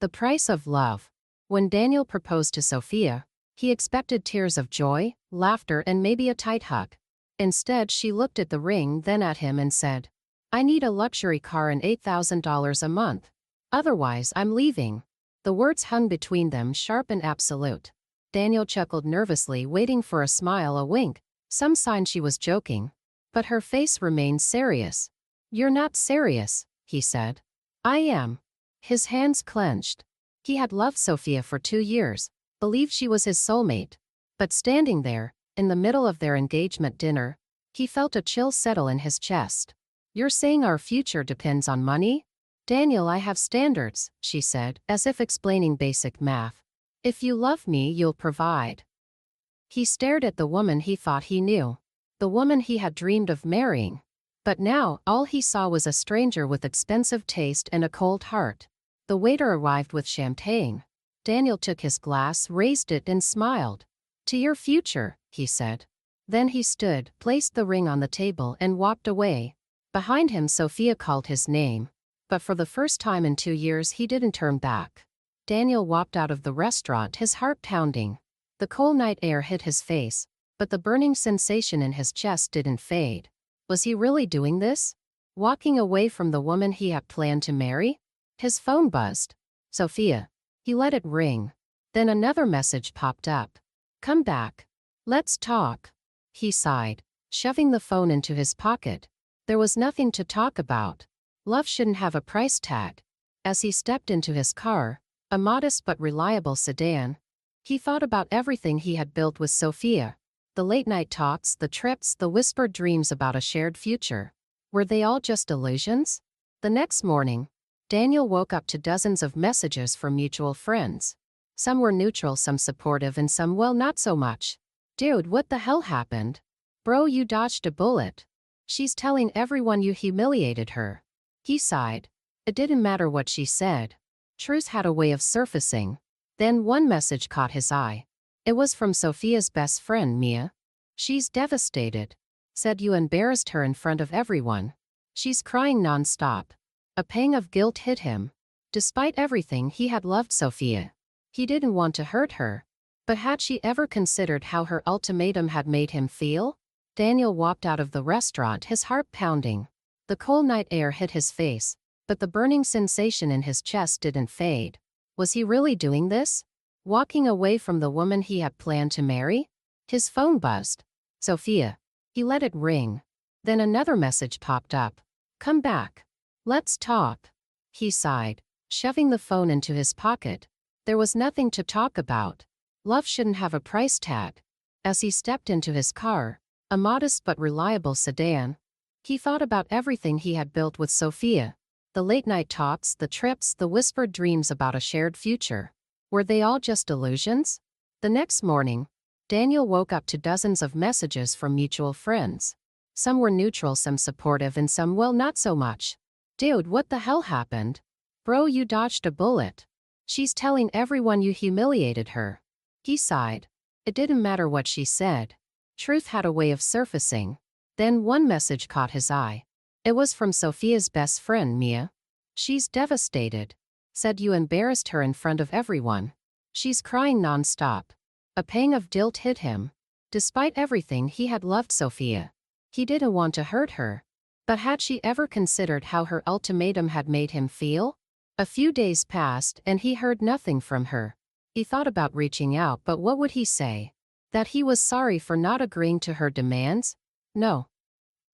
The price of love. When Daniel proposed to Sophia, he expected tears of joy, laughter, and maybe a tight hug. Instead, she looked at the ring, then at him, and said, "I need a luxury car and $8,000 a month. Otherwise, I'm leaving." The words hung between them, sharp and absolute. Daniel chuckled nervously, waiting for a smile, a wink, some sign she was joking. But her face remained serious. "You're not serious," he said. "I am." His hands clenched. He had loved Sophia for 2 years, believed she was his soulmate. But standing there, in the middle of their engagement dinner, he felt a chill settle in his chest. "You're saying our future depends on money?" "Daniel, I have standards," she said, as if explaining basic math. "If you love me, you'll provide." He stared at the woman he thought he knew, the woman he had dreamed of marrying. But now, all he saw was a stranger with expensive taste and a cold heart. The waiter arrived with champagne. Daniel took his glass, raised it, and smiled. "To your future," he said. Then he stood, placed the ring on the table, and walked away. Behind him, Sophia called his name. But for the first time in 2 years, he didn't turn back. Daniel walked out of the restaurant, his heart pounding. The cold night air hit his face, but the burning sensation in his chest didn't fade. Was he really doing this? Walking away from the woman he had planned to marry? His phone buzzed. "Sophia." He let it ring. Then another message popped up. "Come back. Let's talk." He sighed, shoving the phone into his pocket. There was nothing to talk about. Love shouldn't have a price tag. As he stepped into his car, a modest but reliable sedan, he thought about everything he had built with Sophia. The late-night talks, the trips, the whispered dreams about a shared future. Were they all just illusions? The next morning, Daniel woke up to dozens of messages from mutual friends. Some were neutral, some supportive, and some, well, not so much. "Dude, what the hell happened? Bro, you dodged a bullet. She's telling everyone you humiliated her." He sighed. It didn't matter what she said. Truth had a way of surfacing. Then one message caught his eye. It was from Sophia's best friend, Mia. "She's devastated. Said you embarrassed her in front of everyone. She's crying nonstop." A pang of guilt hit him. Despite everything, he had loved Sophia. He didn't want to hurt her. But had she ever considered how her ultimatum had made him feel? Daniel walked out of the restaurant, his heart pounding. The cold night air hit his face, but the burning sensation in his chest didn't fade. Was he really doing this? Walking away from the woman he had planned to marry? His phone buzzed. "Sophia." He let it ring. Then another message popped up. "Come back. Let's talk." He sighed, shoving the phone into his pocket. There was nothing to talk about. Love shouldn't have a price tag. As he stepped into his car, a modest but reliable sedan, he thought about everything he had built with Sophia. The late-night talks, the trips, the whispered dreams about a shared future. Were they all just illusions? The next morning, Daniel woke up to dozens of messages from mutual friends. Some were neutral, some supportive, and some, well, not so much. "Dude, what the hell happened? Bro, you dodged a bullet. She's telling everyone you humiliated her." He sighed. It didn't matter what she said. Truth had a way of surfacing. Then one message caught his eye. It was from Sophia's best friend, Mia. "She's devastated. Said you embarrassed her in front of everyone. She's crying nonstop." A pang of guilt hit him. Despite everything, he had loved Sophia. He didn't want to hurt her. But had she ever considered how her ultimatum had made him feel? A few days passed, and he heard nothing from her. He thought about reaching out, but what would he say? That he was sorry for not agreeing to her demands? No.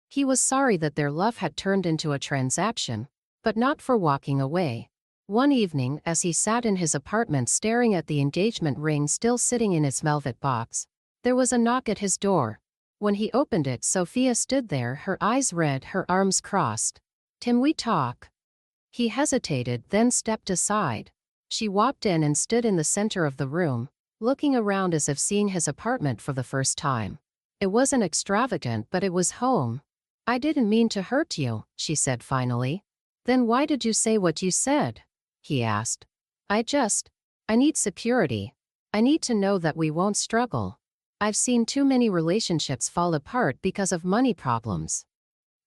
He was sorry that their love had turned into a transaction, but not for walking away. One evening, as he sat in his apartment staring at the engagement ring still sitting in its velvet box, there was a knock at his door. When he opened it, Sophia stood there, her eyes red, her arms crossed. "Can we talk?" He hesitated, then stepped aside. She walked in and stood in the center of the room, looking around as if seeing his apartment for the first time. It wasn't extravagant, but it was home. "I didn't mean to hurt you," she said finally. "Then why did you say what you said?" he asked. I need security. I need to know that we won't struggle. I've seen too many relationships fall apart because of money problems."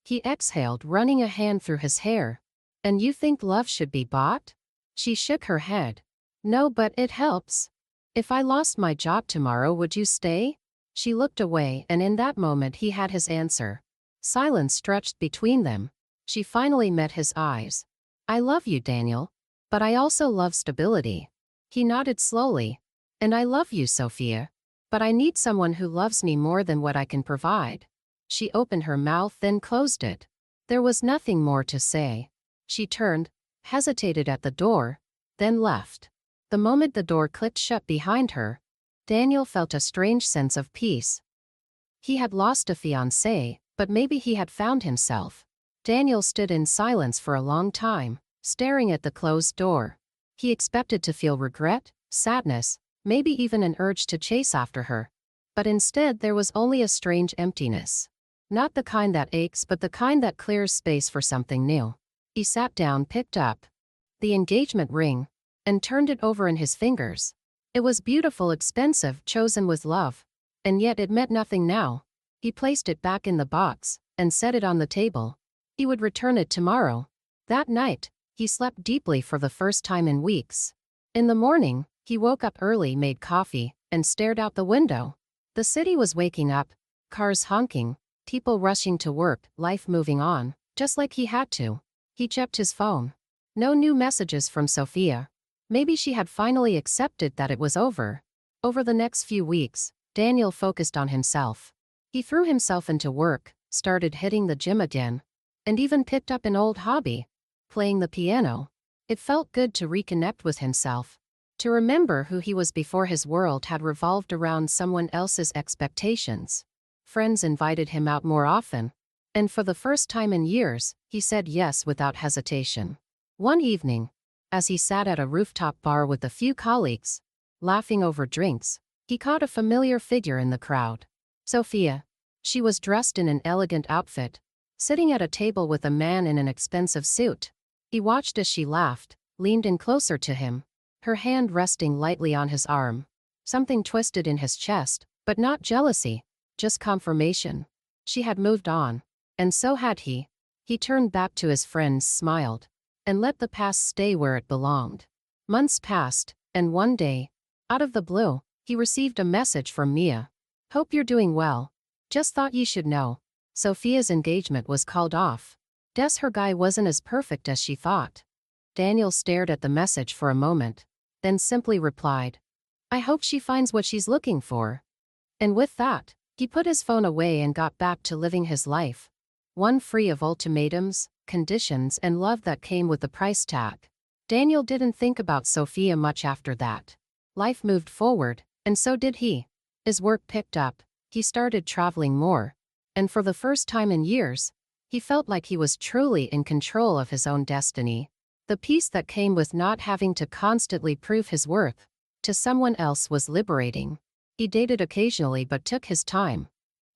He exhaled, running a hand through his hair. "And you think love should be bought?" She shook her head. No, but it helps. If I lost my job tomorrow, would you stay? She looked away, and in that moment he had his answer. Silence stretched between them. She finally met his eyes. I love you, Daniel. But I also love stability. He nodded slowly. And I love you, Sophia. But I need someone who loves me more than what I can provide. She opened her mouth, then closed it. There was nothing more to say. She turned, hesitated at the door, then left. The moment the door clicked shut behind her, Daniel felt a strange sense of peace. He had lost a fiancée, but maybe he had found himself. Daniel stood in silence for a long time, staring at the closed door. He expected to feel regret, sadness, maybe even an urge to chase after her. But instead there was only a strange emptiness. Not the kind that aches, but the kind that clears space for something new. He sat down, picked up the engagement ring, and turned it over in his fingers. It was beautiful, expensive, chosen with love. And yet it meant nothing now. He placed it back in the box, and set it on the table. He would return it tomorrow. That night, he slept deeply for the first time in weeks. In the morning, he woke up early, made coffee, and stared out the window. The city was waking up, cars honking, people rushing to work, life moving on, just like he had to. He checked his phone. No new messages from Sophia. Maybe she had finally accepted that it was over. Over the next few weeks, Daniel focused on himself. He threw himself into work, started hitting the gym again, and even picked up an old hobby, playing the piano. It felt good to reconnect with himself, to remember who he was before his world had revolved around someone else's expectations. Friends invited him out more often, and for the first time in years, he said yes without hesitation. One evening, as he sat at a rooftop bar with a few colleagues, laughing over drinks, he caught a familiar figure in the crowd. Sophia. She was dressed in an elegant outfit, sitting at a table with a man in an expensive suit. He watched as she laughed, leaned in closer to him, her hand resting lightly on his arm. Something twisted in his chest, but not jealousy, just confirmation. She had moved on, and so had he. He turned back to his friends, smiled, and let the past stay where it belonged. Months passed, and one day, out of the blue, he received a message from Mia. Hope you're doing well. Just thought you should know. Sophia's engagement was called off. Guess her guy wasn't as perfect as she thought. Daniel stared at the message for a moment, then simply replied, I hope she finds what she's looking for. And with that, he put his phone away and got back to living his life. One free of ultimatums, conditions, and love that came with the price tag. Daniel didn't think about Sophia much after that. Life moved forward, and so did he. His work picked up, he started traveling more, and for the first time in years, he felt like he was truly in control of his own destiny. The peace that came with not having to constantly prove his worth to someone else was liberating. He dated occasionally but took his time,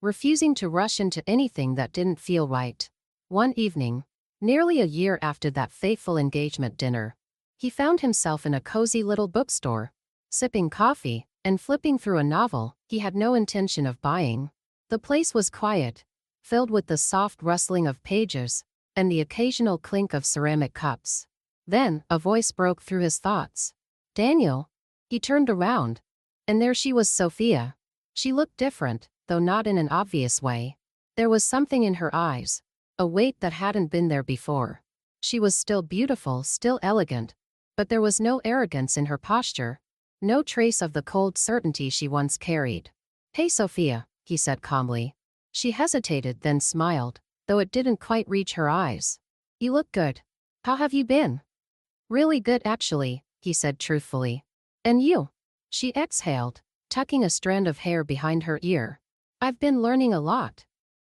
refusing to rush into anything that didn't feel right. One evening, nearly a year after that fateful engagement dinner, he found himself in a cozy little bookstore, sipping coffee and flipping through a novel he had no intention of buying. The place was quiet, filled with the soft rustling of pages and the occasional clink of ceramic cups. Then, a voice broke through his thoughts. Daniel. He turned around, and there she was, Sophia. She looked different, though not in an obvious way. There was something in her eyes, a weight that hadn't been there before. She was still beautiful, still elegant, but there was no arrogance in her posture, no trace of the cold certainty she once carried. Hey, Sophia, he said calmly. She hesitated, then smiled, though it didn't quite reach her eyes. You look good. How have you been? Really good, actually, he said truthfully. And you? She exhaled, tucking a strand of hair behind her ear. I've been learning a lot.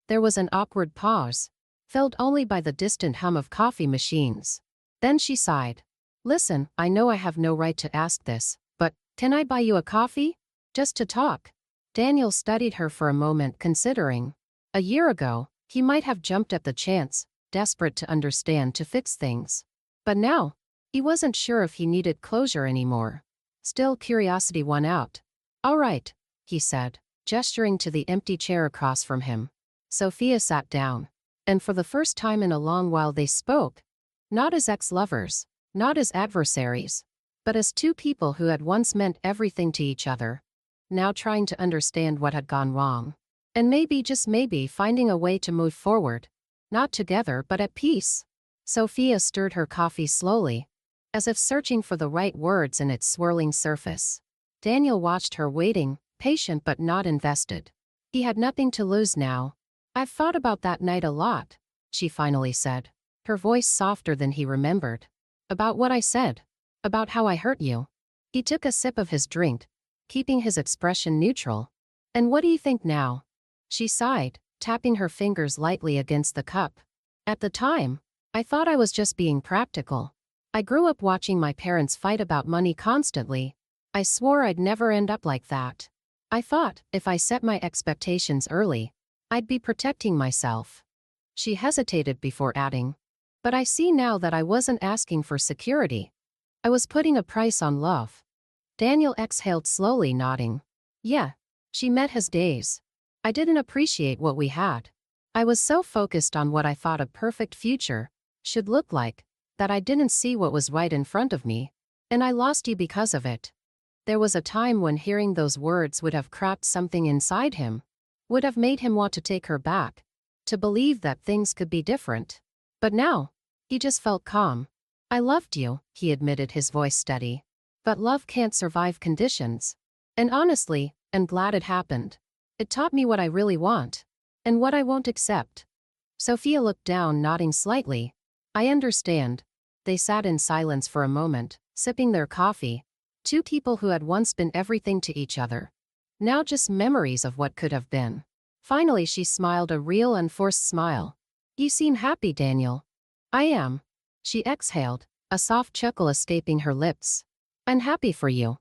There was an awkward pause, filled only by the distant hum of coffee machines. Then she sighed. Listen, I know I have no right to ask this, but can I buy you a coffee? Just to talk. Daniel studied her for a moment, considering. A year ago, he might have jumped at the chance, desperate to understand, to fix things. But now, he wasn't sure if he needed closure anymore. Still, curiosity won out. All right, he said, gesturing to the empty chair across from him. Sophia sat down, and for the first time in a long while they spoke. Not as ex-lovers, not as adversaries, but as two people who had once meant everything to each other, now trying to understand what had gone wrong. And maybe, just maybe, finding a way to move forward, not together but at peace. Sophia stirred her coffee slowly, as if searching for the right words in its swirling surface. Daniel watched her, waiting, patient but not invested. He had nothing to lose now. "I've thought about that night a lot," she finally said, her voice softer than he remembered. "About what I said. About how I hurt you." He took a sip of his drink, keeping his expression neutral. "And what do you think now?" She sighed, tapping her fingers lightly against the cup. "At the time, I thought I was just being practical. I grew up watching my parents fight about money constantly. I swore I'd never end up like that. I thought, if I set my expectations early, I'd be protecting myself." She hesitated before adding, "But I see now that I wasn't asking for security. I was putting a price on love." Daniel exhaled slowly, nodding. "Yeah." She met his gaze. "I didn't appreciate what we had. I was so focused on what I thought a perfect future should look like, that I didn't see what was right in front of me. And I lost you because of it." There was a time when hearing those words would have cracked something inside him, would have made him want to take her back, to believe that things could be different. But now, he just felt calm. "I loved you," he admitted, his voice steady. "But love can't survive conditions. And honestly, I'm glad it happened. It taught me what I really want, and what I won't accept." Sophia looked down, nodding slightly. "I understand." They sat in silence for a moment, sipping their coffee. Two people who had once been everything to each other, now just memories of what could have been. Finally she smiled, a real unforced smile. "You seem happy, Daniel." "I am." She exhaled, a soft chuckle escaping her lips. "I'm happy for you."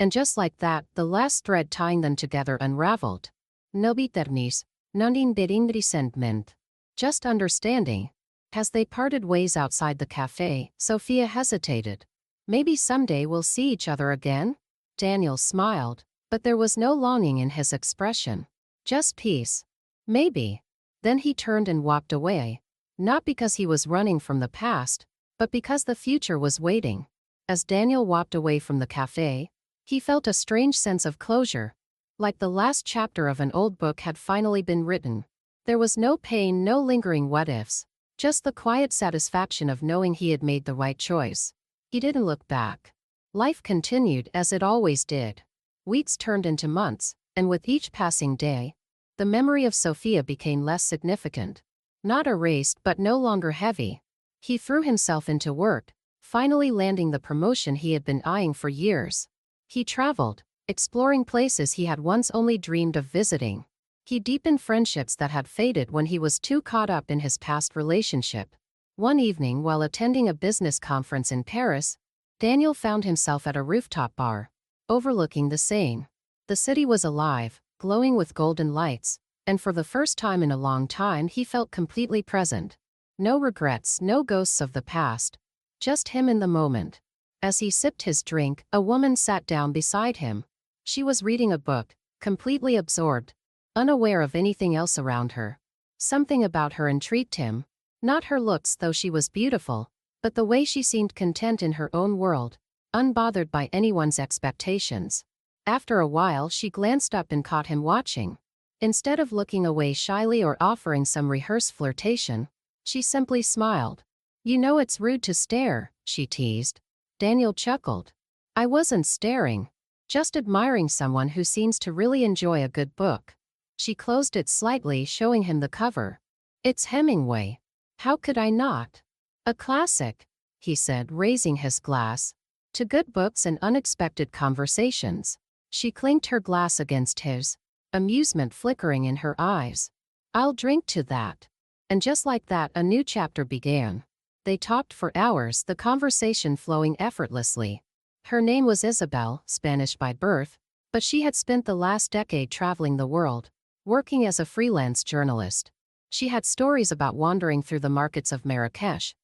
And just like that, the last thread tying them together unraveled. "No bitterness, none bittering resentment. Just understanding." As they parted ways outside the cafe, Sophia hesitated. "Maybe someday we'll see each other again?" Daniel smiled, but there was no longing in his expression. Just peace. "Maybe." Then he turned and walked away. Not because he was running from the past, but because the future was waiting. As Daniel walked away from the cafe, he felt a strange sense of closure, like the last chapter of an old book had finally been written. There was no pain, no lingering what-ifs, just the quiet satisfaction of knowing he had made the right choice. He didn't look back. Life continued as it always did. Weeks turned into months, and with each passing day, the memory of Sophia became less significant. Not erased, but no longer heavy. He threw himself into work, finally landing the promotion he had been eyeing for years. He traveled, exploring places he had once only dreamed of visiting. He deepened friendships that had faded when he was too caught up in his past relationship. One evening, while attending a business conference in Paris, Daniel found himself at a rooftop bar, overlooking the Seine. The city was alive, glowing with golden lights, and for the first time in a long time he felt completely present. No regrets, no ghosts of the past, just him in the moment. As he sipped his drink, a woman sat down beside him. She was reading a book, completely absorbed, unaware of anything else around her. Something about her intrigued him. Not her looks, though she was beautiful, but the way she seemed content in her own world, unbothered by anyone's expectations. After a while she glanced up and caught him watching. Instead of looking away shyly or offering some rehearsed flirtation, she simply smiled. "You know it's rude to stare," she teased. Daniel chuckled. "I wasn't staring. Just admiring someone who seems to really enjoy a good book." She closed it slightly, showing him the cover. "It's Hemingway. How could I not? A classic," he said, raising his glass. "To good books and unexpected conversations." She clinked her glass against his, amusement flickering in her eyes. "I'll drink to that." And just like that, a new chapter began. They talked for hours, the conversation flowing effortlessly. Her name was Isabel, Spanish by birth, but she had spent the last decade traveling the world, working as a freelance journalist. She had stories about wandering through the markets of Marrakesh,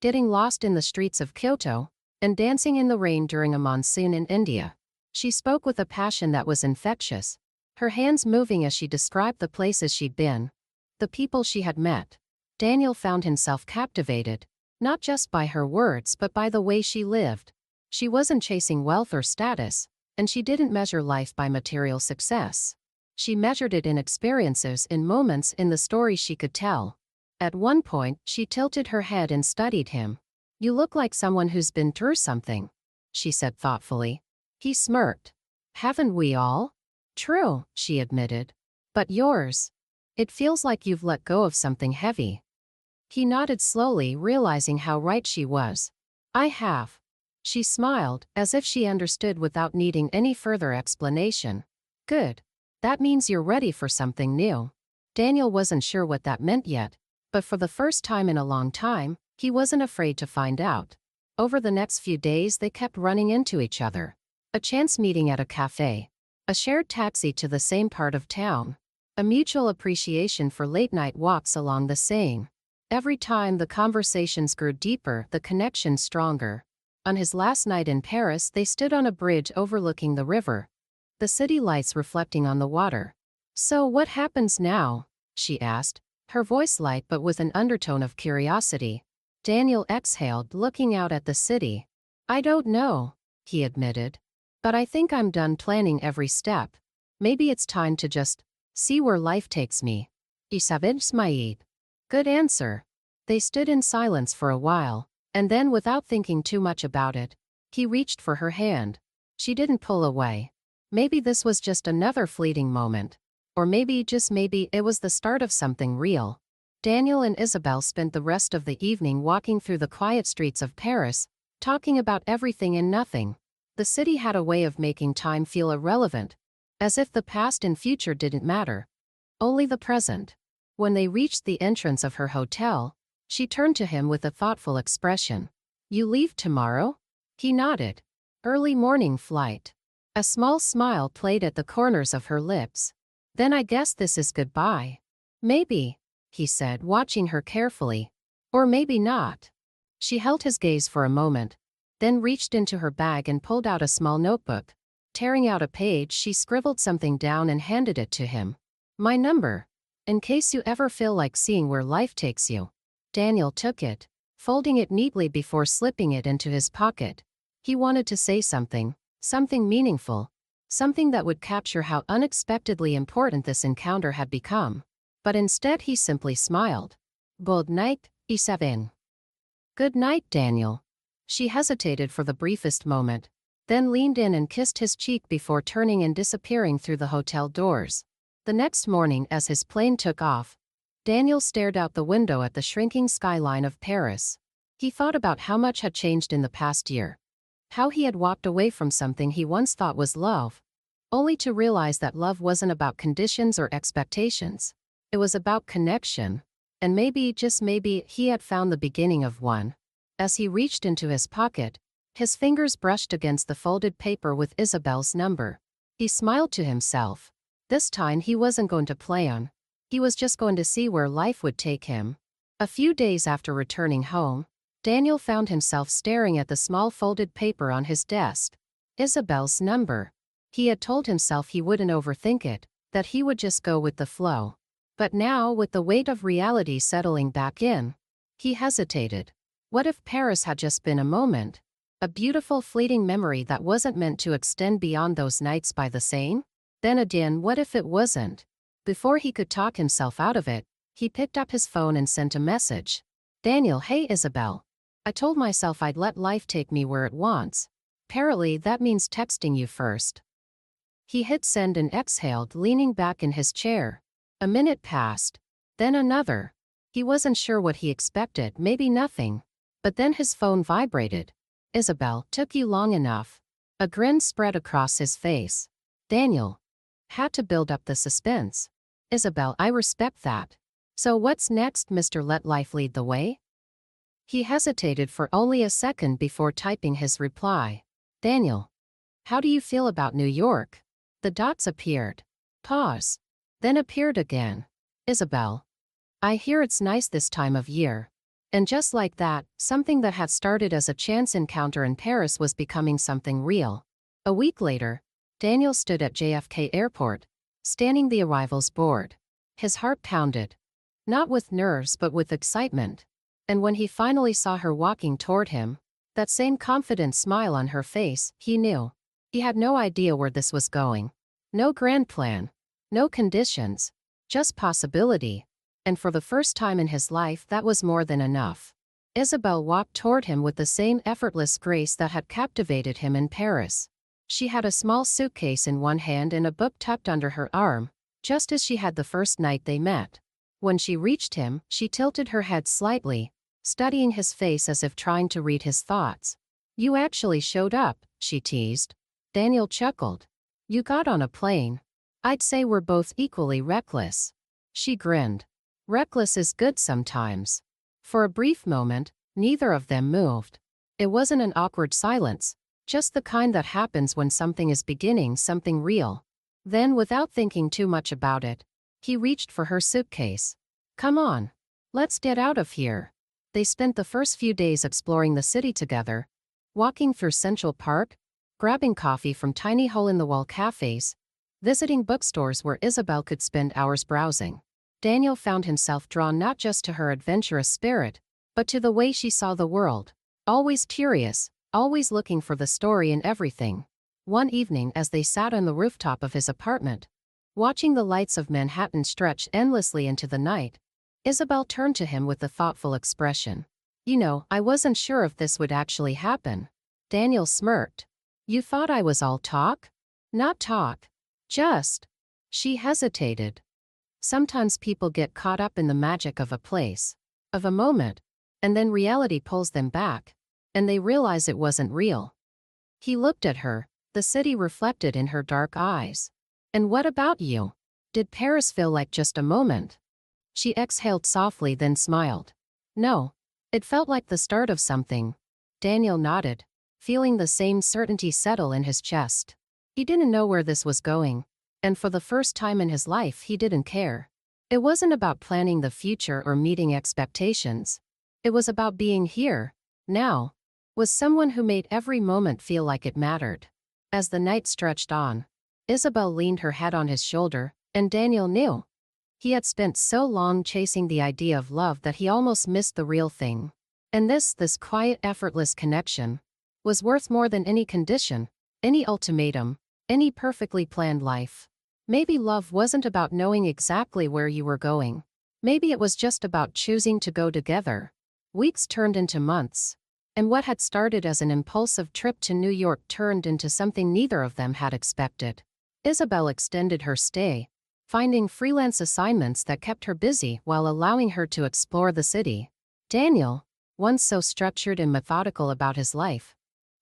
getting lost in the streets of Kyoto, and dancing in the rain during a monsoon in India. She spoke with a passion that was infectious, her hands moving as she described the places she'd been, the people she had met. Daniel found himself captivated, Not just by her words but by the way she lived. She wasn't chasing wealth or status, and she didn't measure life by material success. She measured it in experiences, in moments, in the stories she could tell. At one point, she tilted her head and studied him. "You look like someone who's been through something," she said thoughtfully. He smirked. "Haven't we all?" "True," she admitted. "But yours? It feels like you've let go of something heavy." He nodded slowly, realizing how right she was. "I have." She smiled, as if she understood without needing any further explanation. "Good. That means you're ready for something new." Daniel wasn't sure what that meant yet, but for the first time in a long time, he wasn't afraid to find out. Over the next few days they kept running into each other. A chance meeting at a cafe. A shared taxi to the same part of town. A mutual appreciation for late-night walks along the Seine. Every time the conversations grew deeper, the connection stronger. On his last night in Paris, they stood on a bridge overlooking the river, the city lights reflecting on the water. "So what happens now?" she asked, her voice light but with an undertone of curiosity. Daniel exhaled, looking out at the city. "I don't know," he admitted. "But I think I'm done planning every step. Maybe it's time to just see where life takes me." Isabelle smiled. "Good answer." They stood in silence for a while, and then, without thinking too much about it, he reached for her hand. She didn't pull away. Maybe this was just another fleeting moment. Or maybe, just maybe, it was the start of something real. Daniel and Isabelle spent the rest of the evening walking through the quiet streets of Paris, talking about everything and nothing. The city had a way of making time feel irrelevant, as if the past and future didn't matter. Only the present. When they reached the entrance of her hotel, she turned to him with a thoughtful expression. "You leave tomorrow?" He nodded. "Early morning flight." A small smile played at the corners of her lips. "Then I guess this is goodbye." "Maybe," he said, watching her carefully. "Or maybe not." She held his gaze for a moment, then reached into her bag and pulled out a small notebook. Tearing out a page, she scribbled something down and handed it to him. "My number. In case you ever feel like seeing where life takes you." Daniel took it, folding it neatly before slipping it into his pocket. He wanted to say something meaningful, something that would capture how unexpectedly important this encounter had become. But instead he simply smiled. "Good night, Isabelle." "Good night, Daniel." She hesitated for the briefest moment, then leaned in and kissed his cheek before turning and disappearing through the hotel doors. The next morning, as his plane took off, Daniel stared out the window at the shrinking skyline of Paris. He thought about how much had changed in the past year. How he had walked away from something he once thought was love, only to realize that love wasn't about conditions or expectations. It was about connection. And maybe, just maybe, he had found the beginning of one. As he reached into his pocket, his fingers brushed against the folded paper with Isabelle's number. He smiled to himself. This time he wasn't going to play on. He was just going to see where life would take him. A few days after returning home, Daniel found himself staring at the small folded paper on his desk. Isabelle's number. He had told himself he wouldn't overthink it, that he would just go with the flow. But now, with the weight of reality settling back in, he hesitated. What if Paris had just been a moment? A beautiful fleeting memory that wasn't meant to extend beyond those nights by the Seine? Then again, what if it wasn't? Before he could talk himself out of it, he picked up his phone and sent a message. "Daniel, hey Isabelle. I told myself I'd let life take me where it wants. Apparently that means texting you first." He hit send and exhaled, leaning back in his chair. A minute passed. Then another. He wasn't sure what he expected, maybe nothing. But then his phone vibrated. "Isabelle, took you long enough." A grin spread across his face. Daniel had to build up the suspense. "Isabelle, I respect that. So what's next, Mr. Let Life Lead the Way?" He hesitated for only a second before typing his reply. "Daniel, how do you feel about New York?" The dots appeared. Pause. Then appeared again. "Isabelle, I hear it's nice this time of year." And just like that, something that had started as a chance encounter in Paris was becoming something real. A week later, Daniel stood at JFK Airport, scanning the arrivals board. His heart pounded. Not with nerves but with excitement. And when he finally saw her walking toward him, that same confident smile on her face, he knew. He had no idea where this was going. No grand plan. No conditions. Just possibility. And for the first time in his life, that was more than enough. Isabel walked toward him with the same effortless grace that had captivated him in Paris. She had a small suitcase in one hand and a book tucked under her arm, just as she had the first night they met. When she reached him, she tilted her head slightly, studying his face as if trying to read his thoughts. "You actually showed up," she teased. Daniel chuckled. "You got on a plane. I'd say we're both equally reckless." She grinned. "Reckless is good sometimes." For a brief moment, neither of them moved. It wasn't an awkward silence, just the kind that happens when something is beginning something real. Then, without thinking too much about it, he reached for her suitcase. "Come on. Let's get out of here." They spent the first few days exploring the city together, walking through Central Park, grabbing coffee from tiny hole-in-the-wall cafes, visiting bookstores where Isabel could spend hours browsing. Daniel found himself drawn not just to her adventurous spirit, but to the way she saw the world. Always curious, always looking for the story in everything. One evening as they sat on the rooftop of his apartment, watching the lights of Manhattan stretch endlessly into the night, Isabel turned to him with a thoughtful expression. "You know, I wasn't sure if this would actually happen." Daniel smirked. "You thought I was all talk?" "Not talk. Just." She hesitated. Sometimes people get caught up in the magic of a place, of a moment, and then reality pulls them back, and they realize it wasn't real. He looked at her, the city reflected in her dark eyes. "And what about you? Did Paris feel like just a moment?" She exhaled softly, then smiled. "No. It felt like the start of something." Daniel nodded, feeling the same certainty settle in his chest. He didn't know where this was going, and for the first time in his life he didn't care. It wasn't about planning the future or meeting expectations. It was about being here, now, with someone who made every moment feel like it mattered. As the night stretched on, Isabel leaned her head on his shoulder, and Daniel knew. He had spent so long chasing the idea of love that he almost missed the real thing. And this quiet, effortless connection was worth more than any condition, any ultimatum, any perfectly planned life. Maybe love wasn't about knowing exactly where you were going. Maybe it was just about choosing to go together. Weeks turned into months, and what had started as an impulsive trip to New York turned into something neither of them had expected. Isabel extended her stay, finding freelance assignments that kept her busy while allowing her to explore the city. Daniel, once so structured and methodical about his life,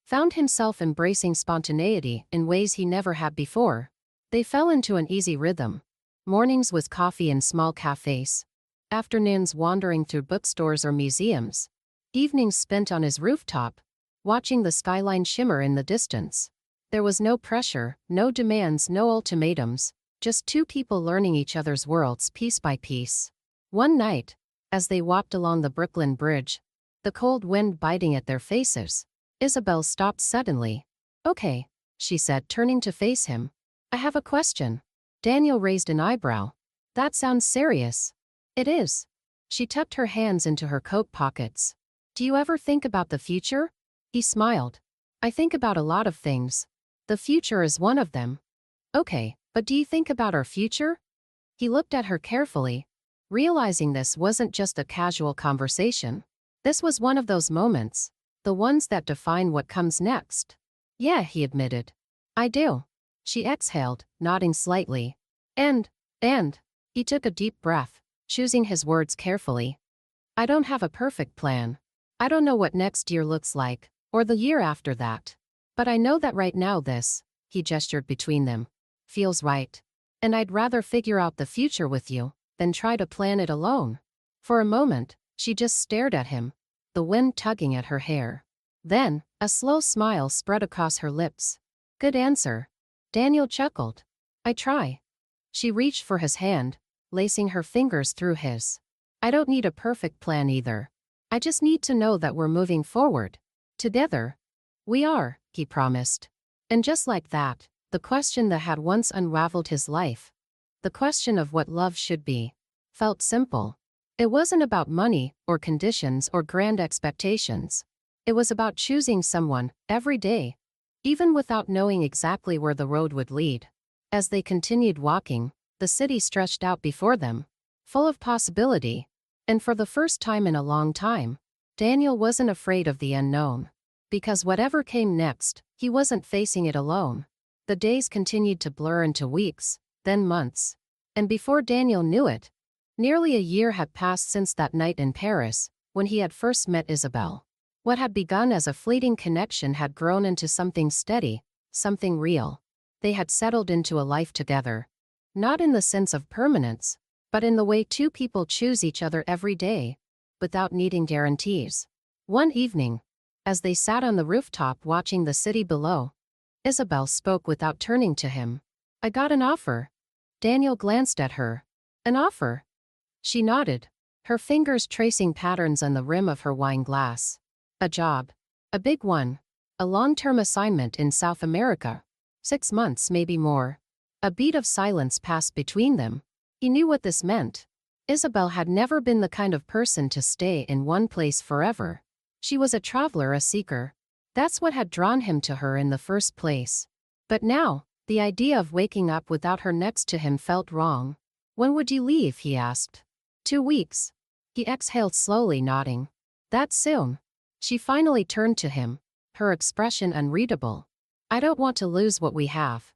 found himself embracing spontaneity in ways he never had before. They fell into an easy rhythm. Mornings with coffee in small cafes, afternoons wandering through bookstores or museums, evenings spent on his rooftop, watching the skyline shimmer in the distance. There was no pressure, no demands, no ultimatums, just two people learning each other's worlds piece by piece. One night, as they walked along the Brooklyn Bridge, the cold wind biting at their faces, Isabel stopped suddenly. "Okay," she said, turning to face him. "I have a question." Daniel raised an eyebrow. "That sounds serious." "It is." She tucked her hands into her coat pockets. "Do you ever think about the future?" He smiled. "I think about a lot of things. The future is one of them." "Okay, but do you think about our future?" He looked at her carefully, realizing this wasn't just a casual conversation. This was one of those moments, the ones that define what comes next. "Yeah," he admitted. "I do." She exhaled, nodding slightly. And, he took a deep breath, choosing his words carefully. "I don't have a perfect plan. I don't know what next year looks like, or the year after that. But I know that right now this," he gestured between them, "feels right. And I'd rather figure out the future with you than try to plan it alone." For a moment, she just stared at him, the wind tugging at her hair. Then, a slow smile spread across her lips. "Good answer." Daniel chuckled. "I try." She reached for his hand, lacing her fingers through his. "I don't need a perfect plan either. I just need to know that we're moving forward. Together." "We are," he promised. And just like that, the question that had once unraveled his life, the question of what love should be, felt simple. It wasn't about money, or conditions, or grand expectations. It was about choosing someone, every day, even without knowing exactly where the road would lead. As they continued walking, the city stretched out before them, full of possibility. And for the first time in a long time, Daniel wasn't afraid of the unknown. Because whatever came next, he wasn't facing it alone. The days continued to blur into weeks, then months. And before Daniel knew it, nearly a year had passed since that night in Paris, when he had first met Isabel. What had begun as a fleeting connection had grown into something steady, something real. They had settled into a life together. Not in the sense of permanence, but in the way two people choose each other every day, without needing guarantees. One evening, as they sat on the rooftop watching the city below, Isabel spoke without turning to him. "I got an offer." Daniel glanced at her. "An offer?" She nodded, her fingers tracing patterns on the rim of her wine glass. "A job. A big one. A long-term assignment in South America. 6 months, maybe more." A beat of silence passed between them. He knew what this meant. Isabel had never been the kind of person to stay in one place forever. She was a traveler, a seeker. That's what had drawn him to her in the first place. But now, the idea of waking up without her next to him felt wrong. "When would you leave?" he asked. 2 weeks. He exhaled slowly, nodding. "That soon?" She finally turned to him, her expression unreadable. "I don't want to lose what we have."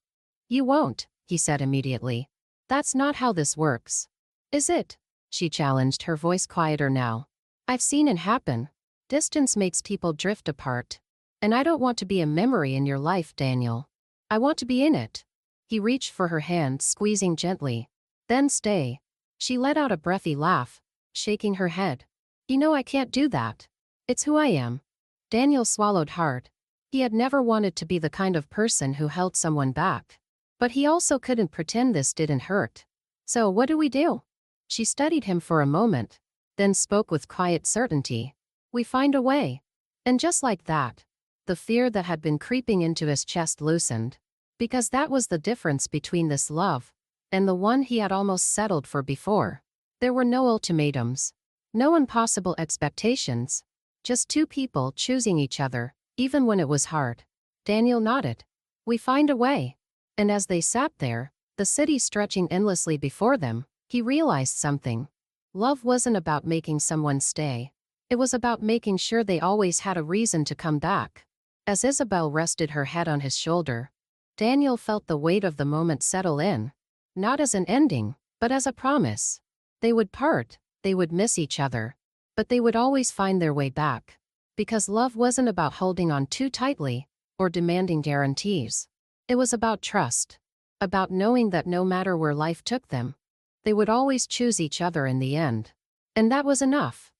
"You won't," he said immediately. "That's not how this works." "Is it?" she challenged, her voice quieter now. "I've seen it happen. Distance makes people drift apart. And I don't want to be a memory in your life, Daniel. I want to be in it." He reached for her hand, squeezing gently. "Then stay." She let out a breathy laugh, shaking her head. "You know I can't do that. It's who I am." Daniel swallowed hard. He had never wanted to be the kind of person who held someone back. But he also couldn't pretend this didn't hurt. "So what do we do?" She studied him for a moment, then spoke with quiet certainty. "We find a way." And just like that, the fear that had been creeping into his chest loosened. Because that was the difference between this love and the one he had almost settled for before. There were no ultimatums, no impossible expectations. Just two people choosing each other, even when it was hard. Daniel nodded. "We find a way." And as they sat there, the city stretching endlessly before them, he realized something. Love wasn't about making someone stay. It was about making sure they always had a reason to come back. As Isabel rested her head on his shoulder, Daniel felt the weight of the moment settle in. Not as an ending, but as a promise. They would part, they would miss each other, but they would always find their way back. Because love wasn't about holding on too tightly, or demanding guarantees. It was about trust. About knowing that no matter where life took them, they would always choose each other in the end. And that was enough.